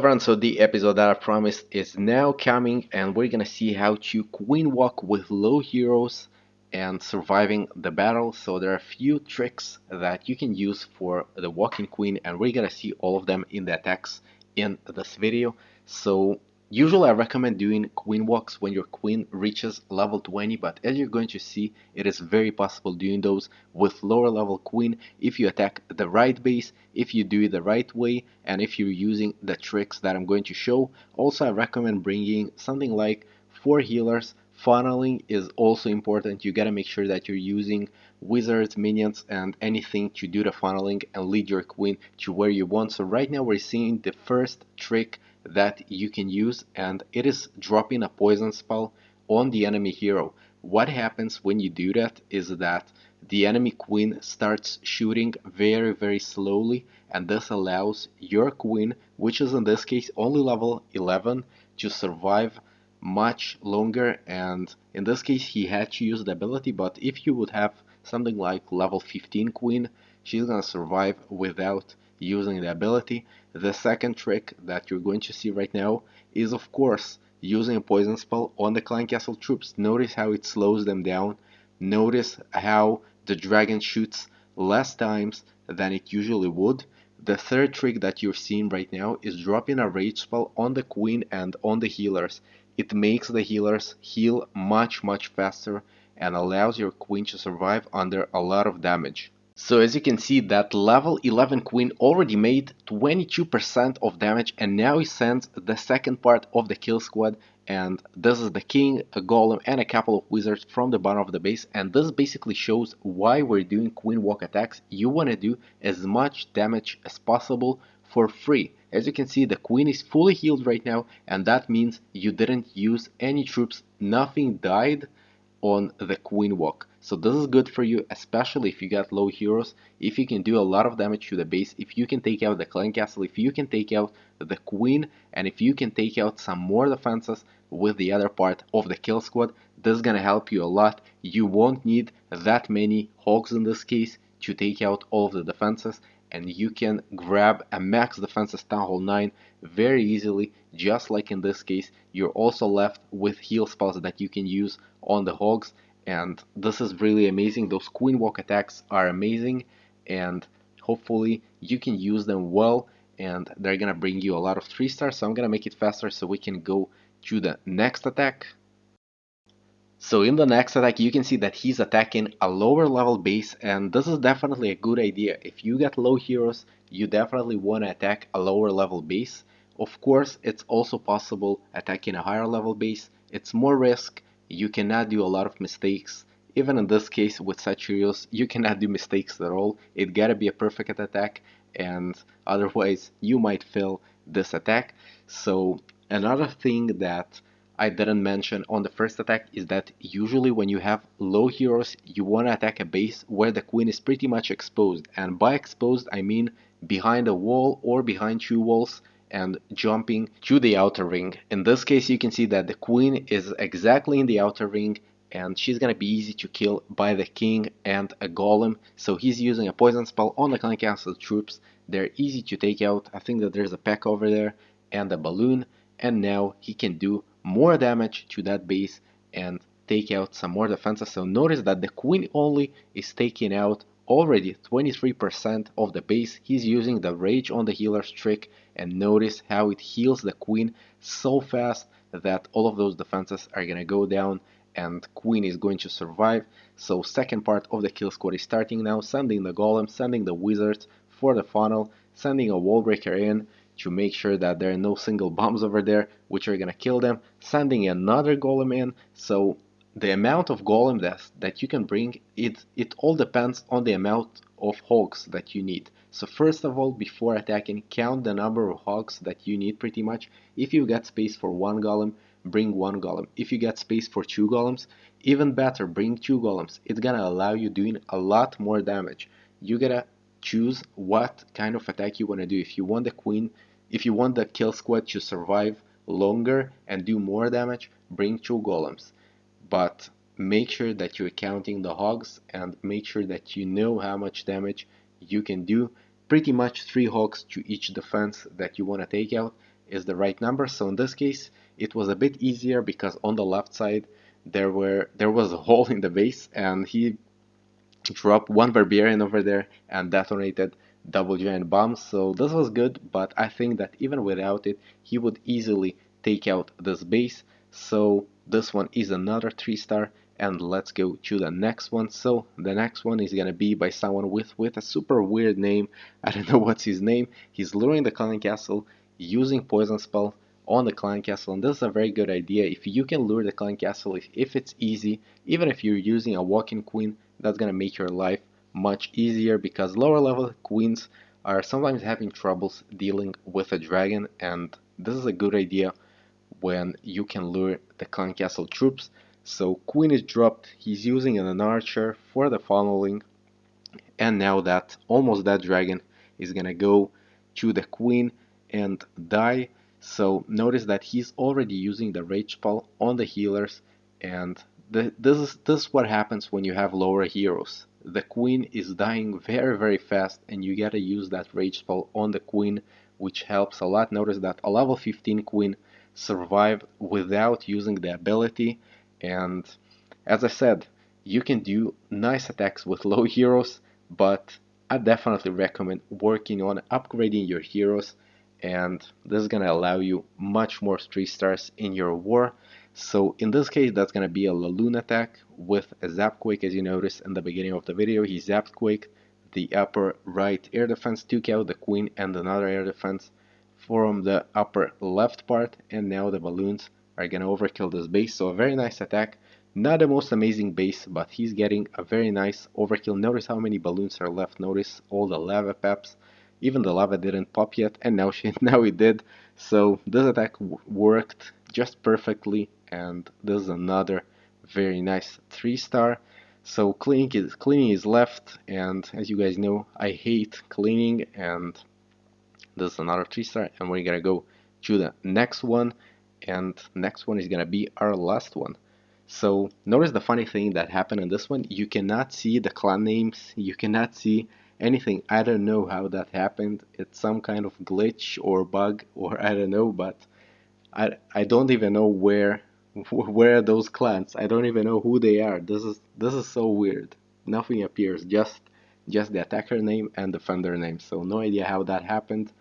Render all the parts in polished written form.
everyone, so the episode that I promised is now coming, and we're gonna see how to queen walk with low heroes and surviving the battle. So there are a few tricks that you can use for the walking queen, and we're gonna see all of them in the attacks in this video. So usually I recommend doing queen walks when your queen reaches level 20, but as you're going to see, it is very possible doing those with lower level queen if you attack the right base, if you do it the right way, and if you're using the tricks that I'm going to show. Also, I recommend bringing something like 4 healers. Funneling is also important. You gotta make sure that you're using wizards, minions, and anything to do the funneling and lead your queen to where you want. So right now we're seeing the first trick that you can use, and it is dropping a poison spell on the enemy hero. What happens when you do that is that the enemy queen starts shooting very slowly, and this allows your queen, which is in this case only level 11, to survive much longer. And in this case he had to use the ability, but if you would have something like level 15 queen, she's gonna survive without using the ability. The second trick that you're going to see right now is, of course, using a poison spell on the clan castle troops. Notice how it slows them down. Notice how the dragon shoots less times than it usually would. The third trick that you're seeing right now is dropping a rage spell on the queen and on the healers. It makes the healers heal much faster and allows your queen to survive under a lot of damage. So as you can see, that level 11 queen already made 22% of damage, and now he sends the second part of the kill squad, and this is the king, a golem, and a couple of wizards from the bottom of the base. And this basically shows why we're doing queen walk attacks. You want to do as much damage as possible for free. As you can see, the queen is fully healed right now, and that means you didn't use any troops, nothing died on the queen walk. So this is good for you, especially if you got low heroes, if you can do a lot of damage to the base, if you can take out the clan castle, if you can take out the queen, and if you can take out some more defenses with the other part of the kill squad. This is gonna help you a lot. You won't need that many hogs in this case to take out all of the defenses, and you can grab a max defenses Town Hall 9 very easily. Just like in this case, you're also left with heal spells that you can use on the hogs, and this is really amazing. Those queen walk attacks are amazing, and hopefully you can use them well, and they're gonna bring you a lot of 3 stars. So I'm gonna make it faster so we can go to the next attack. So in the next attack, you can see that he's attacking a lower level base, and this is definitely a good idea. If you get low heroes, you definitely want to attack a lower level base. Of course, it's also possible attacking a higher level base. It's more risk, you cannot do a lot of mistakes. Even in this case with such heroes, you cannot do mistakes at all. It gotta be a perfect attack, and otherwise you might fail this attack. So another thing that I didn't mention on the first attack is that usually when you have low heroes, you want to attack a base where the queen is pretty much exposed. And by exposed, I mean behind a wall or behind 2 walls and jumping to the outer ring. In this case, you can see that the queen is exactly in the outer ring, and she's gonna be easy to kill by the king and a golem. So he's using a poison spell on the clan castle troops. They're easy to take out. I think that there's a pack over there and a balloon, and now he can do more damage to that base and take out some more defenses. So notice that the queen only is taking out already 23% of the base. He's using the rage on the healer's trick, and notice how it heals the queen so fast that all of those defenses are gonna go down and queen is going to survive. So second part of the kill squad is starting now, sending the golem, sending the wizards for the funnel, sending a wall breaker in to make sure that there are no single bombs over there which are gonna kill them, sending another golem in. So the amount of golem that you can bring, it all depends on the amount of hogs that you need. So first of all, before attacking, count the number of hogs that you need pretty much. If you got space for 1 golem, bring 1 golem. If you got space for 2 golems, even better, bring 2 golems. It's gonna allow you doing a lot more damage. You gotta choose what kind of attack you want to do. If you want the queen, if you want the kill squad to survive longer and do more damage, bring 2 golems. But make sure that you're counting the hogs and make sure that you know how much damage you can do. Pretty much 3 hogs to each defense that you want to take out. is the right number. So in this case, it was a bit easier because on the left side there was a hole in the base, and he dropped one barbarian over there and detonated double giant bombs. So this was good, but I think that even without it, he would easily take out this base. So this one is another 3-star, and let's go to the next one. So the next one is gonna be by someone with a super weird name. I don't know what's his name. He's luring the clan castle using poison spell on the clan castle, and this is a very good idea. If you can lure the clan castle, if it's easy, even if you're using a walking queen, that's gonna make your life much easier, because lower level queens are sometimes having troubles dealing with a dragon, and this is a good idea when you can lure the clan castle troops. So queen is dropped, he's using an archer for the funneling, and now that almost that dragon is gonna go to the queen and die. So notice that he's already using the rage spell on the healers, and this is what happens when you have lower heroes. The queen is dying very fast, and you gotta use that rage spell on the queen, which helps a lot. Notice that a level 15 queen survived without using the ability, and as I said, you can do nice attacks with low heroes, but I definitely recommend working on upgrading your heroes, and this is gonna allow you much more 3-stars in your war. So in this case, that's gonna be a Laloon attack with a Zap Quake. As you noticed in the beginning of the video, he Zapped Quake. The upper right air defense took out the queen and another air defense from the upper left part, and now the balloons are gonna overkill this base. So a very nice attack. Not the most amazing base, but he's getting a very nice overkill. Notice how many balloons are left. Notice all the lava peps. Even the lava didn't pop yet, and now now it did. So this attack worked just perfectly, and this is another very nice 3-star. So cleaning is left, and as you guys know, I hate cleaning, and this is another 3-star, and we're gonna go to the next one, and next one is gonna be our last one. So notice the funny thing that happened in this one. You cannot see the clan names, you cannot see anything. I don't know how that happened. It's some kind of glitch or bug, or I don't know, but I don't even know where are those clans. I don't even know who they are. This is so weird. Nothing appears, just the attacker name and defender name. So no idea how that happened,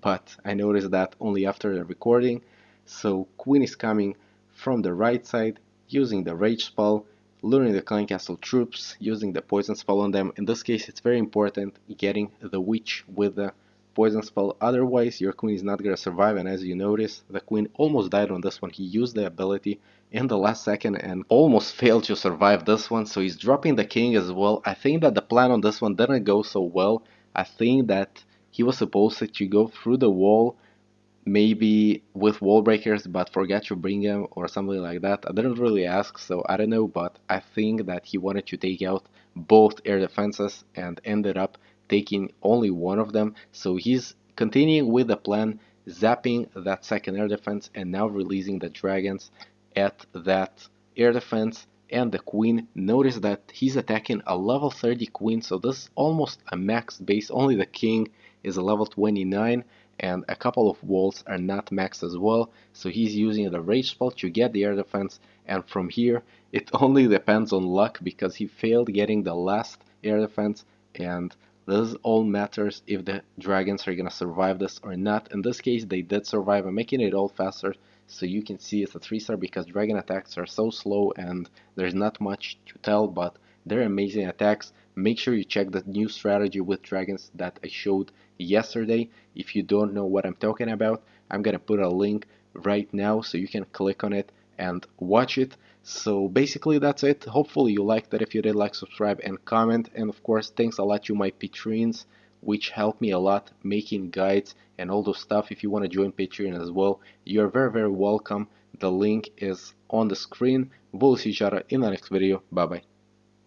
but I noticed that only after the recording. So queen is coming from the right side using the rage spell, luring the clan castle troops, using the poison spell on them. In this case, it's very important getting the witch with the poison spell, otherwise your queen is not gonna survive. And as you notice, the queen almost died on this one. He used the ability in the last second and almost failed to survive this one, so he's dropping the king as well. I think that the plan on this one didn't go so well. I think that he was supposed to go through the wall, maybe with wall breakers, but forgot to bring them or something like that. I didn't really ask, so I don't know, but I think that he wanted to take out both air defenses and ended up taking only one of them. So he's continuing with the plan, zapping that second air defense and now releasing the dragons at that air defense and the queen. Notice that he's attacking a level 30 queen, so this is almost a max base. Only the king is a level 29, and a couple of walls are not maxed as well, so he's using the rage spell to get the air defense, and from here it only depends on luck because he failed getting the last air defense, and this all matters if the dragons are gonna survive this or not. In this case they did survive. I'm making it all faster so you can see it's a 3-star because dragon attacks are so slow and there's not much to tell, but they're amazing attacks. Make sure you check the new strategy with dragons that I showed yesterday. If you don't know what I'm talking about, I'm gonna put a link right now so you can click on it and watch it. So basically that's it. Hopefully you liked it. If you did, like, subscribe and comment, and of course thanks a lot to my patrons, which help me a lot making guides and all those stuff. If you want to join Patreon as well, you're very welcome. The link is on the screen. We'll see each other in the next video. Bye bye.